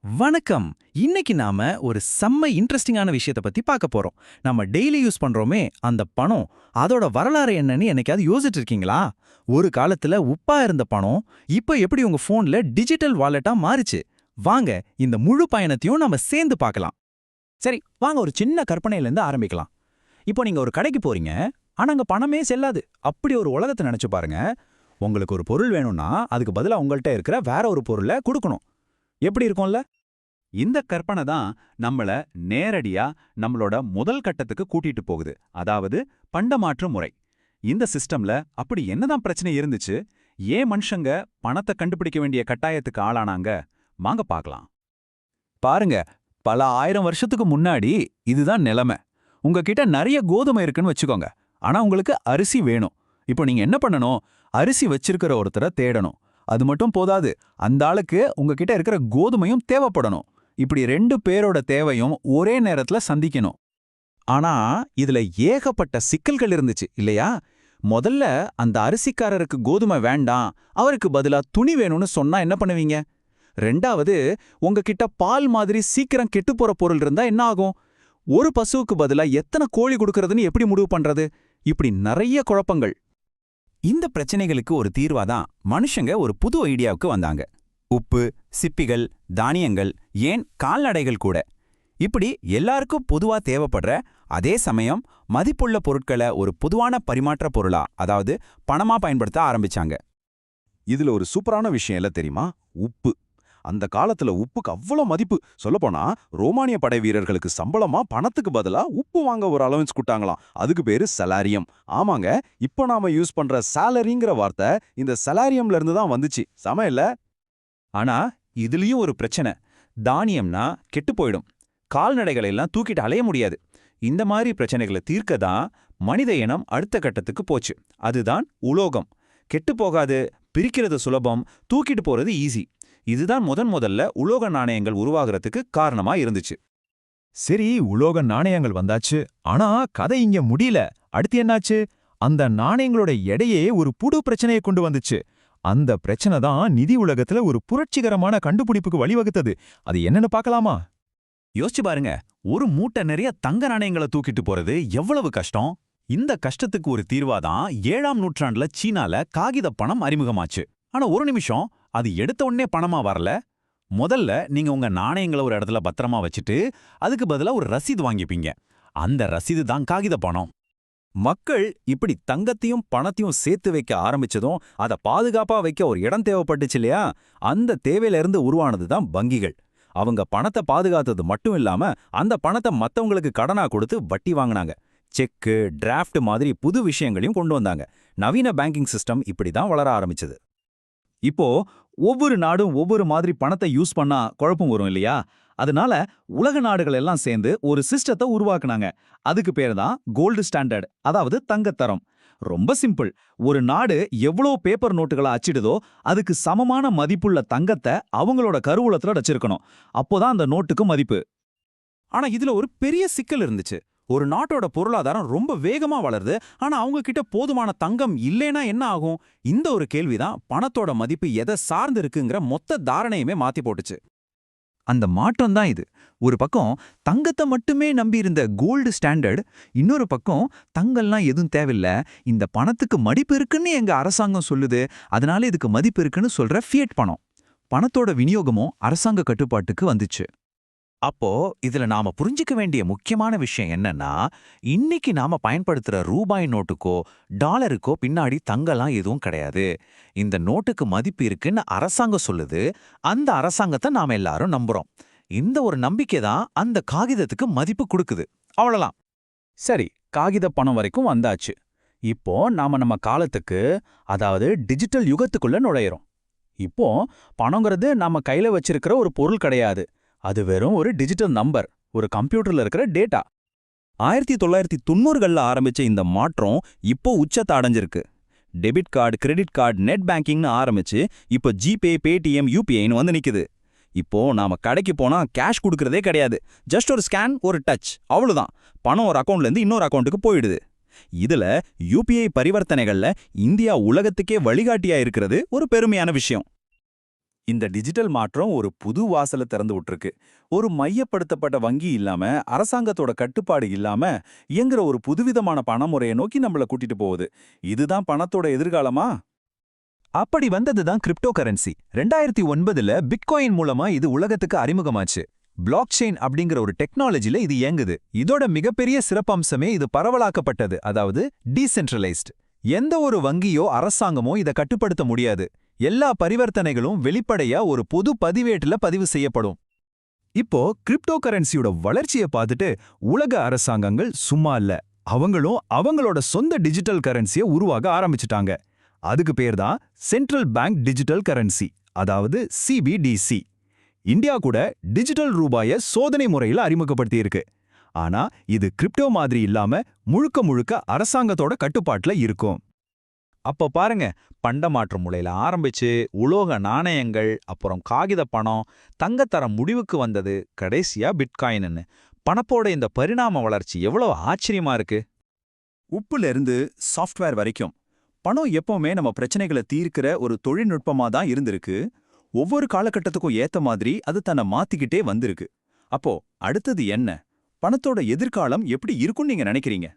வணக்கம். இன்னைக்கு நாம ஒரு செம்ம இன்ட்ரெஸ்டிங்கான விஷயத்த பத்தி பார்க்க போறோம். நம்ம டெய்லி யூஸ் பண்றோமே அந்த பணம், அதோட வரலாறு என்னன்னு என்னைக்காவது யோசிச்சிட்டு இருக்கீங்களா? ஒரு காலத்துல உப்பா இருந்த பணம், இப்ப எப்படி உங்க போன்ல டிஜிட்டல் வாலெட்டா மாறிச்சு? வாங்க இந்த முழு பயணத்தையும் நம்ம சேர்ந்து பார்க்கலாம். சரி, வாங்க ஒரு சின்ன கற்பனையில இருந்து ஆரம்பிக்கலாம். இப்போ நீங்க ஒரு கடைக்கு போறீங்க, ஆனா அங்க பணமே செல்லாது. அப்படி ஒரு உலகத்தை நினைச்சு பாருங்க. உங்களுக்கு ஒரு பொருள் வேணும்னா அதுக்கு பதிலா உங்கள்ட்ட இருக்கிற வேற ஒரு பொருளை கொடுக்கணும். எப்படி இருக்கும்ல? இந்த கற்பனை தான் நம்மள நேரடியா நம்மளோட முதல் கட்டத்துக்கு கூட்டிட்டு போகுது. அதாவது பண்டமாற்று முறை. இந்த சிஸ்டம்ல அப்படி என்னதான் பிரச்சனை இருந்துச்சு? ஏன் மனுஷங்க பணத்தை கண்டுபிடிக்க வேண்டிய கட்டாயத்துக்கு ஆளானாங்க? வாங்க பார்க்கலாம். பாருங்க, பல ஆயிரம் வருஷத்துக்கு முன்னாடி இதுதான் நிலைமை. உங்ககிட்ட நிறைய கோதுமை இருக்குன்னு வச்சுக்கோங்க. ஆனா உங்களுக்கு அரிசி வேணும். இப்போ நீங்க என்ன பண்ணணும்? அரிசி வச்சிருக்கிற ஒருத்தரை தேடணும். அது மட்டும் போதாது, அந்த ஆளுக்கு உங்ககிட்ட இருக்கிற கோதுமையும் தேவைப்படணும். இப்படி ரெண்டு பேரோட தேவையும் ஒரே நேரத்துல சந்திக்கணும். ஆனா இதுல ஏகப்பட்ட சிக்கல்கள் இருந்துச்சு இல்லையா? முதல்ல அந்த அரிசிக்காரருக்கு கோதுமை வேண்டாம், அவருக்கு பதிலா துணி வேணும்னு சொன்னா என்ன பண்ணுவீங்க? ரெண்டாவது, உங்ககிட்ட பால் மாதிரி சீக்கிரம் கெட்டுப்போற பொருள் இருந்தா என்ன ஆகும்? ஒரு பசுவுக்கு பதிலா எத்தனை கோழி கொடுக்கறதுன்னு எப்படி முடிவு பண்றது? இப்படி நிறைய குழப்பங்கள். இந்த பிரச்சனைகளுக்கு ஒரு தீர்வாதான் மனுஷங்க ஒரு புது ஐடியாவுக்கு வந்தாங்க. உப்பு, சிப்பிகள், தானியங்கள், ஏன் கால்நடைகள் கூட. இப்படி எல்லாருக்கும் பொதுவா தேவைப்படுற அதே சமயம் மதிப்புள்ள பொருட்களை ஒரு பொதுவான பரிமாற்ற பொருளா, அதாவது பணமா பயன்படுத்த ஆரம்பிச்சாங்க. இதுல ஒரு சூப்பரான விஷயம் இல்ல தெரியுமா? உப்பு. அந்த காலத்துல உப்புக்கு அவ்வளோ மதிப்பு. சொல்லப்போனா ரோமானிய படை வீரர்களுக்கு சம்பளமா பணத்துக்கு பதிலா உப்பு வாங்க ஒரு அலவன்ஸ் கொடுத்தாங்களாம். அதுக்கு பேரு சலாரியம். ஆமாங்க, இப்போ நாம யூஸ் பண்ற சாலரிங்கிற வார்த்தை இந்த சலாரியம்ல இருந்து தான் வந்துச்சு. செம இல்ல? ஆனா இதுலயும் ஒரு பிரச்சனை. தானியம்னா கெட்டு போயிடும். கால்நடைகளை எல்லாம் தூக்கிட்டு அலைய முடியாது. இந்த மாதிரி பிரச்சனைகளை தீர்க்க தான் மனித இனம் அடுத்த கட்டத்துக்கு போச்சு. அதுதான் உலோகம். கெட்டு போகாது, பிரிக்கிறது சுலபம், தூக்கிட்டு போறது ஈஸி. இதுதான் முதல்ல உலோக நாணயங்கள் உருவாகிறதுக்கு காரணமா இருந்துச்சு. சரி, உலோக நாணயங்கள் வந்தாச்சு. ஆனா கதை இங்க முடியல. அடுத்து என்னாச்சு? அந்த நாணயங்களோட எடையே ஒரு புது பிரச்சனையை கொண்டு வந்துச்சு. அந்த பிரச்சனை தான் நிதி உலகத்துல ஒரு புரட்சிகரமான கண்டுபிடிப்புக்கு வழிவகுத்தது. அது என்னன்னு பார்க்கலாமா? யோசிச்சு பாருங்க, ஒரு மூட்டை நிறைய தங்க நாணயங்களை தூக்கிட்டு போறது எவ்வளவு கஷ்டம். இந்த கஷ்டத்துக்கு ஒரு தீர்வாதான் 7ஆம் நூற்றாண்டுல சீனால காகித பணம் அறிமுகமாச்சு. ஆனா ஒரு நிமிஷம், அது எடுத்த உடனே பணமா வரல. முதல்ல நீங்க உங்க நாணயங்களை ஒரு இடத்துல பத்திரமா வச்சுட்டு அதுக்கு பதிலா ஒரு ரசீது வாங்கிப்பீங்க. அந்த ரசீது தான் காகித பணம். மக்கள் இப்படி தங்கத்தையும் பணத்தையும் சேர்த்து வைக்க ஆரம்பிச்சதும் அதை பாதுகாப்பா வைக்க ஒரு இடம் தேவைப்பட்டுச்சு இல்லையா? அந்த தேவையில இருந்து உருவானது தான் வங்கிகள். அவங்க பணத்தை பாதுகாத்தது மட்டும் இல்லாம அந்த பணத்தை மத்தவங்களுக்கு கடனா கொடுத்து வட்டி வாங்கினாங்க. செக்கு, டிராஃப்ட் மாதிரி புது விஷயங்களையும் கொண்டு வந்தாங்க. நவீன பேங்கிங் சிஸ்டம் இப்படி தான் வளர ஆரம்பிச்சது. இப்போ ஒவ்வொரு நாடும் ஒவ்வொரு மாதிரி பணத்தை யூஸ் பண்ணா குழப்பம் வரும் இல்லையா? அதனால உலக நாடுகள் எல்லாம் சேர்ந்து ஒரு சிஸ்டத்தை உருவாக்குனாங்க. அதுக்கு பேர் தான் கோல்டு ஸ்டாண்டர்ட், அதாவது தங்கத்தரம். ரொம்ப சிம்பிள். ஒரு நாடு எவ்வளோ பேப்பர் நோட்டுகளை அச்சிடுதோ அதுக்கு சமமான மதிப்புள்ள தங்கத்தை அவங்களோட கருவூலத்துல வச்சிருக்கணும். அப்போதான் அந்த நோட்டுக்கு மதிப்பு. ஆனா இதுல ஒரு பெரிய சிக்கல் இருந்துச்சு. ஒரு நாட்டோட பொருளாதாரம் ரொம்ப வேகமா வளருது, ஆனா அவங்க கிட்ட போதுமான தங்கம் இல்லைனா என்ன ஆகும்? இந்த ஒரு கேள்விதான் பணத்தோட மதிப்பு எதை சார்ந்து இருக்குங்கிற மொத்த தாரணையுமே மாத்தி போட்டுச்சு. அந்த மாற்றம் தான் இது. ஒரு பக்கம் தங்கத்தை மட்டுமே நம்பி இருந்த கோல்டு ஸ்டாண்டர்ட், இன்னொரு பக்கம் தங்கம்லாம் எதுவும் தேவையில்ல, இந்த பணத்துக்கு மதிப்பு இருக்குன்னு எங்க அரசாங்கம் சொல்லுது, அதனால இதுக்கு மதிப்பு இருக்குன்னு சொல்ற ஃபியட் பணம். பணத்தோட விநியோகமும் அரசாங்க கட்டுப்பாட்டுக்கு வந்துச்சு. அப்போ இதுல நாம புரிஞ்சுக்க வேண்டிய முக்கியமான விஷயம் என்னன்னா, இன்னைக்கு நாம பயன்படுத்துற ரூபாய் நோட்டுக்கோ டாலருக்கோ பின்னாடி தங்கலாம் எதுவும் கிடையாது. இந்த நோட்டுக்கு மதிப்பு இருக்குன்னு அரசாங்கம் சொல்லுது. அந்த அரசாங்கத்தை நாம எல்லாரும் நம்புறோம். இந்த ஒரு நம்பிக்கை தான் அந்த காகிதத்துக்கு மதிப்பு கொடுக்குது. அவ்வளவுதான். சரி, காகித பணம் வரைக்கும் வந்தாச்சு. இப்போ நாம நம்ம காலத்துக்கு, அதாவது டிஜிட்டல் யுகத்துக்குள்ள நுழையிறோம். இப்போ பணங்கிறது நாம கையில வச்சிருக்கிற ஒரு பொருள் கிடையாது. அது வெறும் ஒரு டிஜிட்டல் நம்பர், ஒரு கம்ப்யூட்டர்ல இருக்கிற டேட்டா. 1990கள்ல ஆரம்பிச்ச இந்த மாற்றம் இப்போ உச்சத்தை அடைஞ்சிருக்கு. Debit card, credit card, net பேங்கிங்னு ஆரம்பிச்சு இப்போ ஜிபே, பேடிஎம், யூபிஐன்னு வந்து நிக்குது. இப்போ நாம கடைக்கு போனா கேஷ் கொடுக்கறதே கிடையாது. ஜஸ்ட் ஒரு ஸ்கேன், ஒரு டச், அவ்வளவுதான். பணம் ஒரு அக்கௌண்ட்ல இருந்து இன்னொரு அக்கௌண்ட்டுக்கு போயிடுது. இதுல யூபிஐ பரிவர்த்தனைகள்ல இந்தியா உலகத்துக்கே வழிகாட்டியா இருக்கிறது ஒரு பெருமையான விஷயம். இந்த டிஜிட்டல் மாற்றம் ஒரு புது வாசலை திறந்து விட்டுருக்கு. ஒரு மையப்படுத்தப்பட்ட வங்கி இல்லாம, அரசாங்கத்தோட கட்டுப்பாடு இல்லாம இயங்குற ஒரு புதுவிதமான பணமுறையை நோக்கி நம்மள கூட்டிட்டு போகுது. இதுதான் பணத்தோட எதிர்காலமா? அப்படி வந்ததுதான் கிரிப்டோ கரன்சி. 2009ல பிட்காயின் மூலமா இது உலகத்துக்கு அறிமுகமாச்சு. பிளாக் செயின் அப்படிங்கிற ஒரு டெக்னாலஜில இது இயங்குது. இதோட மிகப்பெரிய சிறப்பம்சமே இது பரவலாக்கப்பட்டது, அதாவது டீசென்ட்ரலைஸ்ட். எந்த ஒரு வங்கியோ அரசாங்கமோ இதை கட்டுப்படுத்த முடியாது. எல்லா பரிவர்த்தனைகளும் வெளிப்படையா ஒரு பொது பதிவேட்டுல பதிவு செய்யப்படும். இப்போ கிரிப்டோ கரன்சியோட வளர்ச்சியை பார்த்துட்டு உலக அரசாங்கங்கள் சும்மா இல்ல, அவங்களும் அவங்களோட சொந்த டிஜிட்டல் கரன்சியை உருவாக ஆரம்பிச்சிட்டாங்க. அதுக்கு பேர் தான் சென்ட்ரல் பேங்க் டிஜிட்டல் கரன்சி, அதாவது சிபிடிசி. இந்தியா கூட டிஜிட்டல் ரூபாயை சோதனை முறையில் அறிமுகப்படுத்தியிருக்கு. ஆனா இது கிரிப்டோ மாதிரி இல்லாம முழுக்க முழுக்க அரசாங்கத்தோட கட்டுப்பாட்டுல இருக்கும். அப்ப பாருங்க, பண்டமாற்று முறையில ஆரம்பிச்சு உலோக நாணயங்கள், அப்புறம் காகித பணம், தங்கத்தரம் முடிவுக்கு வந்தது, கடைசியா பிட்காயின்னு. பணப்போட இந்த பரிணாம வளர்ச்சி எவ்வளவு ஆச்சரியமா இருக்கு. உப்புல இருந்து சாஃப்ட்வேர் வரைக்கும் பணம் எப்பவுமே நம்ம பிரச்சனைகளை தீர்க்கிற ஒரு தொழில்நுட்பமா தான் இருந்திருக்கு. ஒவ்வொரு காலகட்டத்துக்கும் ஏத்த மாதிரி அது தன்னை மாத்திக்கிட்டே வந்திருக்கு. அப்போ அடுத்தது என்ன? பணத்தோட எதிர்காலம் எப்படி இருக்கும்னு நீங்க நினைக்கிறீங்க?